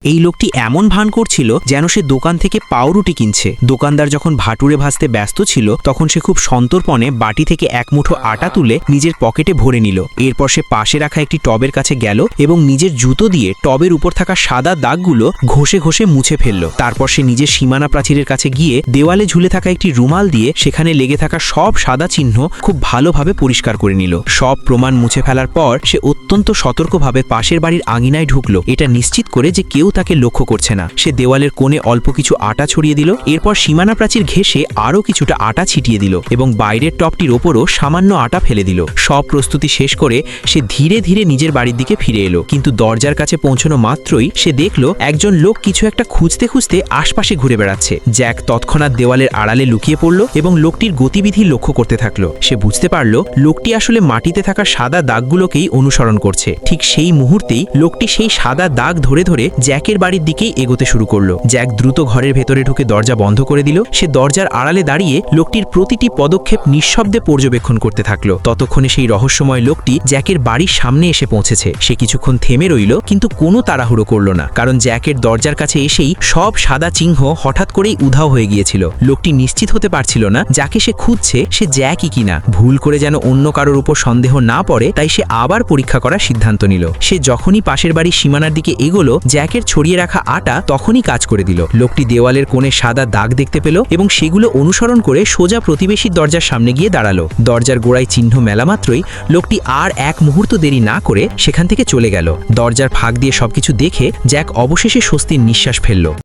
এই লোকটি এমন ভান করছিল যেন সে দোকান থেকে পাউরুটি কিনছে। দোকানদার যখন ভাটুরে ভাজতে ব্যস্ত ছিল তখন সে খুব সন্তর্পণে বাটি থেকে এক মুঠো আটা তুলে নিজের পকেটে ভরে নিল। এরপর সে পাশে রাখা একটি টবের কাছে গেল এবং নিজের জুতো দিয়ে টবের উপর থাকা সাদা দাগগুলো ঘষে ঘষে মুছে ফেলল। তারপর সে নিজের সীমানা প্রাচীরের কাছে গিয়ে দেওয়ালে ঝুলে থাকা একটি রুমাল দিয়ে সেখানে লেগে থাকা সব সাদা চিহ্ন খুব ভালোভাবে পরিষ্কার করে নিল। সব প্রমাণ মুছে ফেলার পর সে অত্যন্ত সতর্কভাবে পাশের বাড়ির আঙিনায় ঢুকলো, এটা নিশ্চিত করে যে কেউ তাকে লক্ষ্য করছে না। সে দেওয়ালের কোণে অল্প কিছু আটা ছড়িয়ে দিল, এরপর সীমানা প্রাচীর ঘেঁষে আরও কিছুটা আটা ছিটিয়ে দিল এবং বাইরের টপটির ওপরও সামান্য আটা ফেলে দিল। সব প্রস্তুতি শেষ করে সে ধীরে ধীরে নিজের বাড়ির দিকে ফিরে এলো, কিন্তু দরজার কাছে পৌঁছানো মাত্রই সে দেখল একজন লোক কিছু একটা খুঁজতে খুঁজতে আশপাশে ঘুরে বেড়াচ্ছে। জ্যাক তৎক্ষণাৎ দেওয়ালের আড়ালে লুকিয়ে পড়ল এবং লোকটির গতিবিধি লক্ষ্য করতে থাকলো। সে বুঝতে পারল লোকটি আসলে মাটিতে থাকা সাদা দাগগুলোকেই অনুসরণ করছে। ঠিক সেই মুহূর্তেই লোকটি সেই সাদা দাগ ধরে ধরে জ্যাকের বাড়ির দিকেই এগোতে শুরু করলো। জ্যাক দ্রুত ঘরের ভেতরে ঢুকে দরজা বন্ধ করে দিল। সে দরজার আড়ালে দাঁড়িয়ে লোকটির প্রতিটি পদক্ষেপ নিঃশব্দে পর্যবেক্ষণ করতে থাকলো। ততক্ষণে সেই রহস্যময় লোকটি জ্যাকের বাড়ির সামনে এসে পৌঁছেছে। সে কিছুক্ষণ থেমে রইল, কিন্তু কোনো তাড়াহুড়ো করল না, কারণ জ্যাকের দরজার কাছে এসেই সব সাদা চিহ্ন হঠাৎ করেই উধাও হয়ে গিয়েছিল। লোকটি নিশ্চিত হতে পারছিল না যাকে সে খুঁজছে সে জ্যাকই কিনা। ভুল করে যেন অন্য কারোর উপর সন্দেহ না পড়ে তাই সে আবার পরীক্ষা করার সিদ্ধান্ত নিল। সে যখনই পাশের বাড়ির সীমানার দিকে এগোলো জ্যাকের ছড়িয়ে রাখা আটা তখনই কাজ করে দিল। লোকটি দেওয়ালের কোণে সাদা দাগ দেখতে পেল এবং সেগুলো অনুসরণ করে সোজা প্রতিবেশীর দরজার সামনে গিয়ে দাঁড়ালো। দরজার গোড়ায় চিহ্ন মেলা মাত্রই লোকটি আর এক মুহূর্ত দেরি না করে সেখান থেকে চলে গেল। দরজার ফাঁক দিয়ে সবকিছু দেখে জ্যাক অবশেষে স্বস্তির নিঃশ্বাস ফেলল।